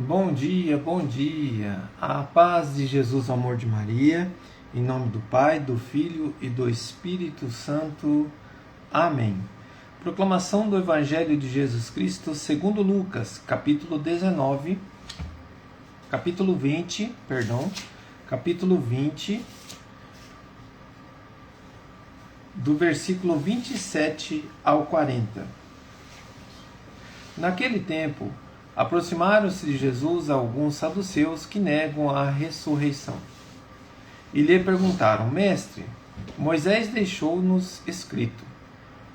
Bom dia, bom dia. A paz de Jesus, o amor de Maria, em nome do Pai, do Filho e do Espírito Santo. Amém. Proclamação do Evangelho de Jesus Cristo segundo Lucas, capítulo 20, do versículo 27 ao 40. Naquele tempo, aproximaram-se de Jesus alguns saduceus que negam a ressurreição. E lhe perguntaram: Mestre, Moisés deixou-nos escrito: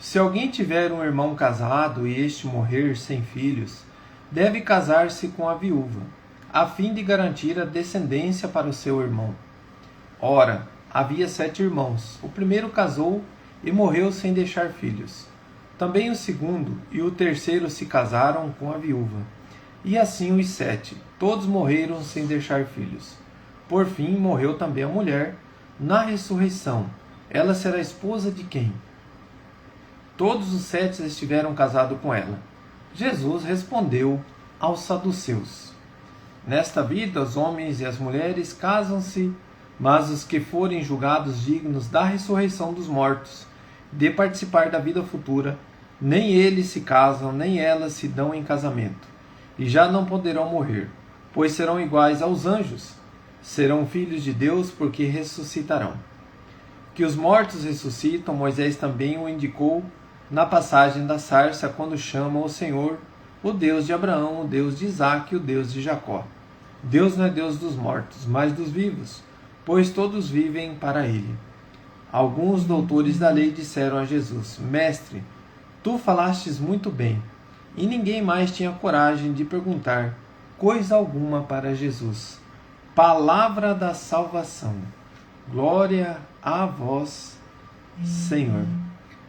se alguém tiver um irmão casado e este morrer sem filhos, deve casar-se com a viúva, a fim de garantir a descendência para o seu irmão. Ora, havia 7 irmãos. O primeiro casou e morreu sem deixar filhos. Também o segundo e o terceiro se casaram com a viúva. E assim os 7, todos morreram sem deixar filhos. Por fim, morreu também a mulher. Na ressurreição, ela será esposa de quem? Todos os 7 estiveram casados com ela. Jesus respondeu aos saduceus: nesta vida, os homens e as mulheres casam-se, mas os que forem julgados dignos da ressurreição dos mortos, de participar da vida futura, nem eles se casam, nem elas se dão em casamento. E já não poderão morrer, pois serão iguais aos anjos. Serão filhos de Deus, porque ressuscitarão. Que os mortos ressuscitam, Moisés também o indicou na passagem da sarça, quando chama o Senhor, o Deus de Abraão, o Deus de Isaque e o Deus de Jacó. Deus não é Deus dos mortos, mas dos vivos, pois todos vivem para ele. Alguns doutores da lei disseram a Jesus: Mestre, tu falastes muito bem. E ninguém mais tinha coragem de perguntar coisa alguma para Jesus. Palavra da salvação. Glória a vós, Senhor.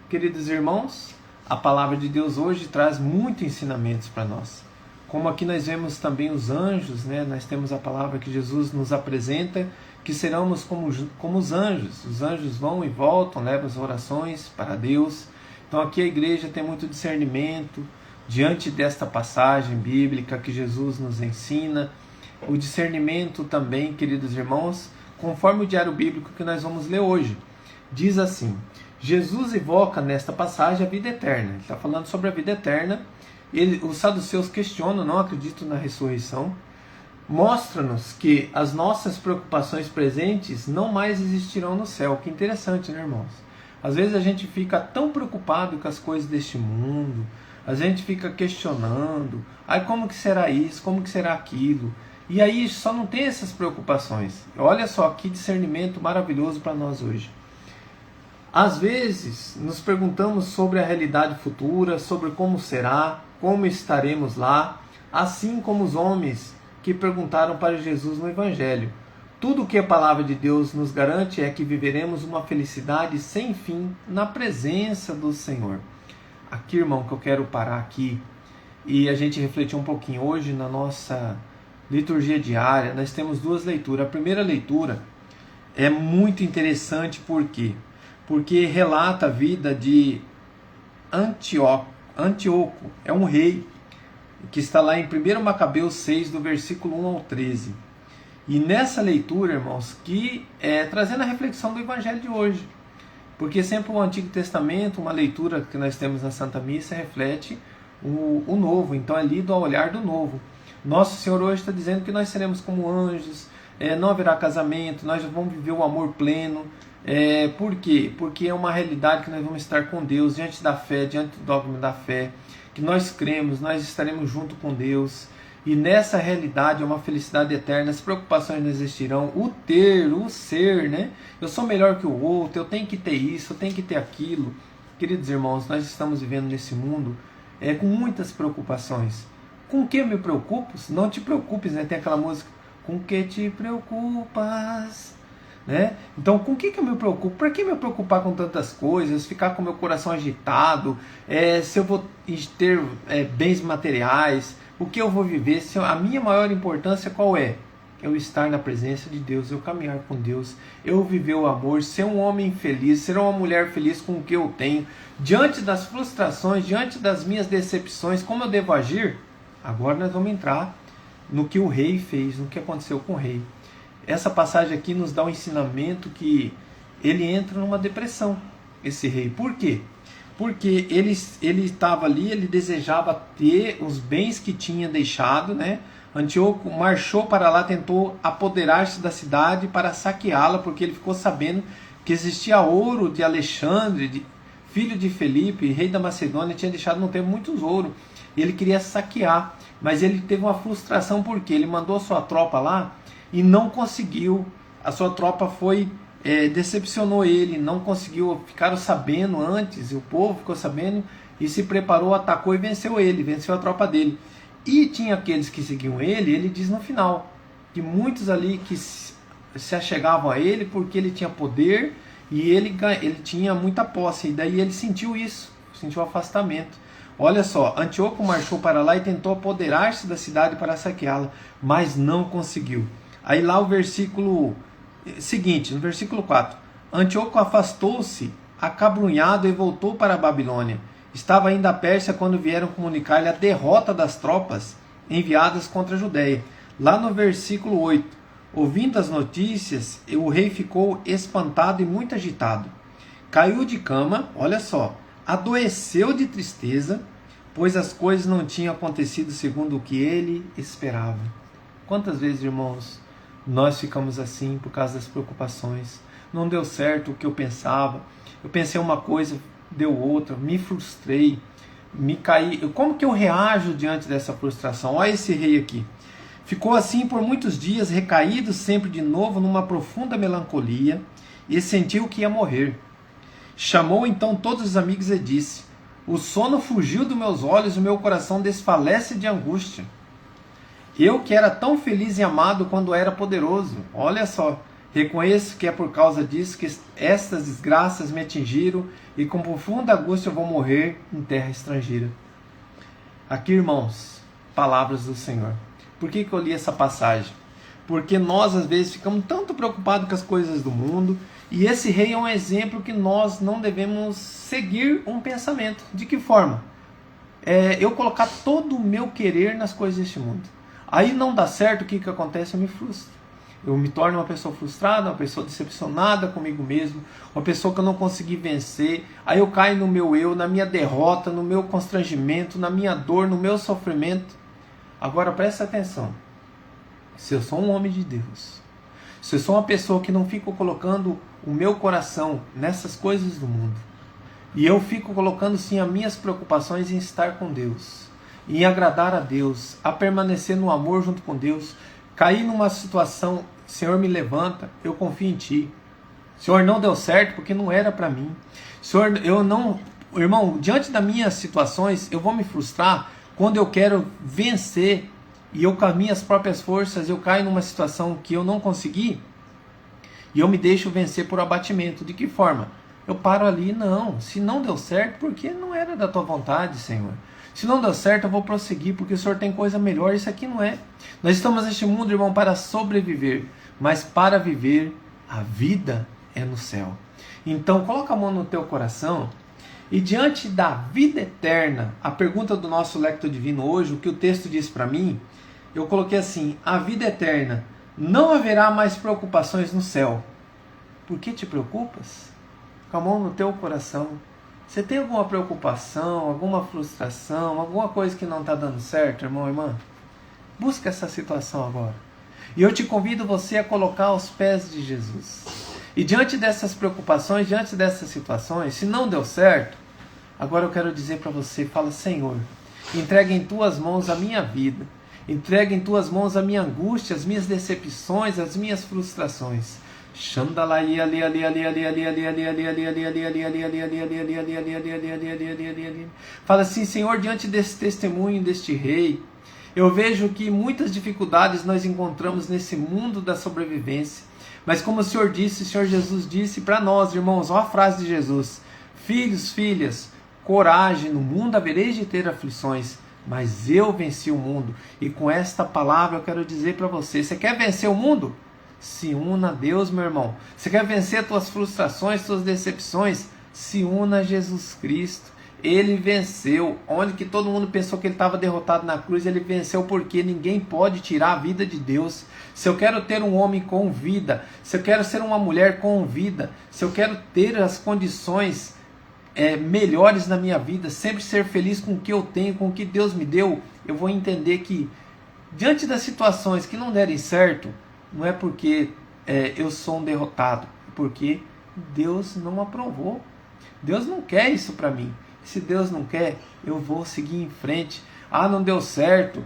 Queridos irmãos, a palavra de Deus hoje traz muitos ensinamentos para nós. Como aqui nós vemos também os anjos, né? Nós temos a palavra que Jesus nos apresenta, que seremos como os anjos. Os anjos vão e voltam, levam as orações para Deus. Então aqui a igreja tem muito discernimento diante desta passagem bíblica que Jesus nos ensina. O discernimento também, queridos irmãos, conforme o diário bíblico que nós vamos ler hoje. Diz assim: Jesus evoca nesta passagem a vida eterna. Ele está falando sobre a vida eterna. Os saduceus questionam, não acreditam na ressurreição. Mostra-nos que as nossas preocupações presentes não mais existirão no céu. Que interessante, né, irmãos? Às vezes a gente fica tão preocupado com as coisas deste mundo, a gente fica questionando, como que será isso, como que será aquilo? E aí só não tem essas preocupações. Olha só que discernimento maravilhoso para nós hoje. Às vezes nos perguntamos sobre a realidade futura, sobre como será, como estaremos lá, assim como os homens que perguntaram para Jesus no Evangelho. Tudo o que a palavra de Deus nos garante é que viveremos uma felicidade sem fim na presença do Senhor. Aqui, irmão, que eu quero parar aqui e a gente refletir um pouquinho. Hoje, na nossa liturgia diária, nós temos 2 leituras. A primeira leitura é muito interessante, por quê? Porque relata a vida de Antíoco. É um rei que está lá em 1 Macabeus 6, do versículo 1 ao 13. E nessa leitura, irmãos, que trazendo a reflexão do Evangelho de hoje. Porque sempre o Antigo Testamento, uma leitura que nós temos na Santa Missa, reflete o Novo. Então é lido ao olhar do Novo. Nosso Senhor hoje está dizendo que nós seremos como anjos, não haverá casamento, nós vamos viver o amor pleno. Por quê? Porque é uma realidade que nós vamos estar com Deus, diante da fé, diante do dogma da fé, que nós cremos, nós estaremos junto com Deus. E nessa realidade é uma felicidade eterna, as preocupações não existirão, o ser, né? Eu sou melhor que o outro, eu tenho que ter isso, eu tenho que ter aquilo. Queridos irmãos, nós estamos vivendo nesse mundo com muitas preocupações. Com que me preocupo? Não te preocupes, né? Tem aquela música, com que te preocupas? Né? Então, com o que eu me preocupo? Para que me preocupar com tantas coisas? Ficar com meu coração agitado? Se eu vou ter bens materiais? O que eu vou viver? A minha maior importância qual é? Eu estar na presença de Deus, eu caminhar com Deus, eu viver o amor, ser um homem feliz, ser uma mulher feliz com o que eu tenho. Diante das frustrações, diante das minhas decepções, como eu devo agir? Agora nós vamos entrar no que o rei fez, no que aconteceu com o rei. Essa passagem aqui nos dá um ensinamento que ele entra numa depressão, esse rei. Por quê? Porque ele estava ali, ele desejava ter os bens que tinha deixado, né? Antíoco marchou para lá, tentou apoderar-se da cidade para saqueá-la, porque ele ficou sabendo que existia ouro de Alexandre, filho de Felipe, rei da Macedônia, tinha deixado no tempo muitos ouro. E ele queria saquear, mas ele teve uma frustração porque ele mandou sua tropa lá e não conseguiu. A sua tropa decepcionou ele, não conseguiu, ficaram sabendo antes, e o povo ficou sabendo e se preparou, atacou e venceu ele, venceu a tropa dele. E tinha aqueles que seguiam ele diz no final, que muitos ali que se achegavam a ele porque ele tinha poder e ele tinha muita posse, e daí ele sentiu isso, sentiu afastamento. Olha só, Antíoco marchou para lá e tentou apoderar-se da cidade para saqueá-la, mas não conseguiu. Aí lá o versículo seguinte, no versículo 4, Antíoco afastou-se acabrunhado e voltou para a Babilônia. Estava ainda a Pérsia quando vieram comunicar-lhe a derrota das tropas enviadas contra a Judéia. Lá no versículo 8, ouvindo as notícias, o rei ficou espantado e muito agitado. Caiu de cama, olha só, adoeceu de tristeza, pois as coisas não tinham acontecido segundo o que ele esperava. Quantas vezes, irmãos, nós ficamos assim por causa das preocupações? Não deu certo o que eu pensava, eu pensei uma coisa, deu outra, me frustrei, me caí. Como que eu reajo diante dessa frustração? Olha esse rei aqui. Ficou assim por muitos dias, recaído sempre de novo numa profunda melancolia, e sentiu que ia morrer. Chamou então todos os amigos e disse: o sono fugiu dos meus olhos, o meu coração desfalece de angústia. Eu que era tão feliz e amado quando era poderoso. Olha só, reconheço que é por causa disso que estas desgraças me atingiram e com profunda angústia eu vou morrer em terra estrangeira. Aqui, irmãos, palavras do Senhor. Por que eu li essa passagem? Porque nós às vezes ficamos tanto preocupados com as coisas do mundo, e esse rei é um exemplo que nós não devemos seguir um pensamento. De que forma? Eu colocar todo o meu querer nas coisas deste mundo. Aí não dá certo, o que acontece? Eu me frustro. Eu me torno uma pessoa frustrada, uma pessoa decepcionada comigo mesmo, uma pessoa que eu não consegui vencer. Aí eu caio no meu eu, na minha derrota, no meu constrangimento, na minha dor, no meu sofrimento. Agora presta atenção. Se eu sou um homem de Deus, se eu sou uma pessoa que não fico colocando o meu coração nessas coisas do mundo, e eu fico colocando sim as minhas preocupações em estar com Deus, em agradar a Deus, a permanecer no amor junto com Deus, cair numa situação, Senhor, me levanta, eu confio em Ti. Senhor, não deu certo porque não era para mim. Senhor, irmão, diante das minhas situações, eu vou me frustrar quando eu quero vencer e eu com as minhas próprias forças, eu caio numa situação que eu não consegui e eu me deixo vencer por abatimento. De que forma? Eu paro ali, não. Se não deu certo, porque não era da Tua vontade, Senhor. Se não deu certo, eu vou prosseguir, porque o Senhor tem coisa melhor. Isso aqui não é. Nós estamos neste mundo, irmão, para sobreviver, mas para viver, a vida é no céu. Então, coloca a mão no teu coração e diante da vida eterna, a pergunta do nosso Lectio Divino hoje, o que o texto diz para mim, eu coloquei assim: a vida eterna, não haverá mais preocupações no céu. Por que te preocupas? Com a mão no teu coração. Você tem alguma preocupação, alguma frustração, alguma coisa que não está dando certo, irmão, irmã? Busca essa situação agora. E eu te convido você a colocar aos pés de Jesus. E diante dessas preocupações, diante dessas situações, se não deu certo, agora eu quero dizer para você, fala: Senhor, entregue em Tuas mãos a minha vida. Entregue em Tuas mãos a minha angústia, as minhas decepções, as minhas frustrações. Fala assim: Senhor, diante desse testemunho deste rei, eu vejo que muitas dificuldades nós encontramos nesse mundo da sobrevivência, mas como o Senhor disse, o Senhor Jesus disse para nós, irmãos, olha a frase de Jesus: filhos, filhas, coragem, no mundo havereis de ter aflições, mas eu venci o mundo. E com esta palavra eu quero dizer para você: você quer vencer o mundo? Se una a Deus, meu irmão. Você quer vencer as tuas frustrações, tuas decepções? Se una a Jesus Cristo. ele venceu. Onde que todo mundo pensou que ele estava derrotado na cruz, ele venceu, porque ninguém pode tirar a vida de Deus. Se eu quero ter um homem com vida, se eu quero ser uma mulher com vida, se eu quero ter as condições melhores na minha vida, sempre ser feliz com o que eu tenho, com o que Deus me deu, eu vou entender que diante das situações que não derem certo, não é porque eu sou um derrotado, é porque Deus não aprovou. Deus não quer isso para mim. Se Deus não quer, eu vou seguir em frente. Ah, não deu certo.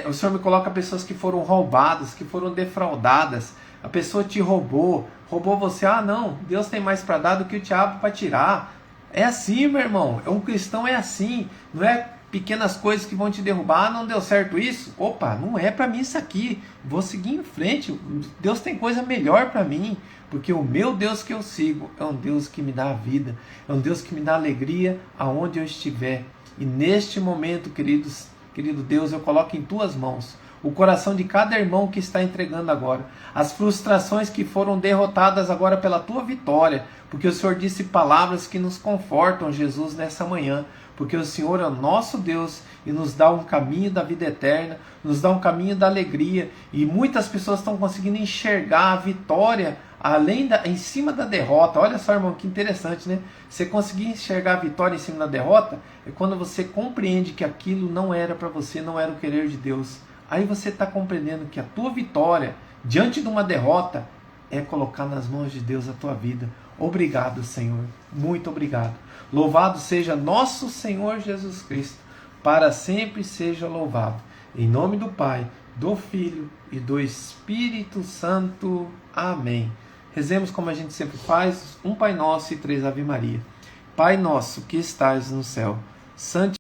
O Senhor me coloca pessoas que foram roubadas, que foram defraudadas. A pessoa te roubou você. Ah, não, Deus tem mais para dar do que o diabo para tirar. É assim, meu irmão. Um cristão é assim. Não é pequenas coisas que vão te derrubar. Ah, não deu certo isso? Opa, não é para mim isso aqui. Vou seguir em frente. Deus tem coisa melhor para mim. Porque o meu Deus que eu sigo é um Deus que me dá a vida. É um Deus que me dá alegria aonde eu estiver. E neste momento, querido Deus, eu coloco em tuas mãos o coração de cada irmão que está entregando agora, as frustrações que foram derrotadas agora pela tua vitória, porque o Senhor disse palavras que nos confortam, Jesus, nessa manhã, porque o Senhor é o nosso Deus e nos dá um caminho da vida eterna, nos dá um caminho da alegria, e muitas pessoas estão conseguindo enxergar a vitória em cima da derrota. Olha só, irmão, que interessante, né? Você conseguir enxergar a vitória em cima da derrota é quando você compreende que aquilo não era para você, não era o querer de Deus. Aí você está compreendendo que a tua vitória diante de uma derrota é colocar nas mãos de Deus a tua vida. Obrigado, Senhor. Muito obrigado. Louvado seja nosso Senhor Jesus Cristo. Para sempre seja louvado. Em nome do Pai, do Filho e do Espírito Santo. Amém. Rezemos como a gente sempre faz, um Pai Nosso e 3 Ave Maria. Pai nosso que estais no céu, santificado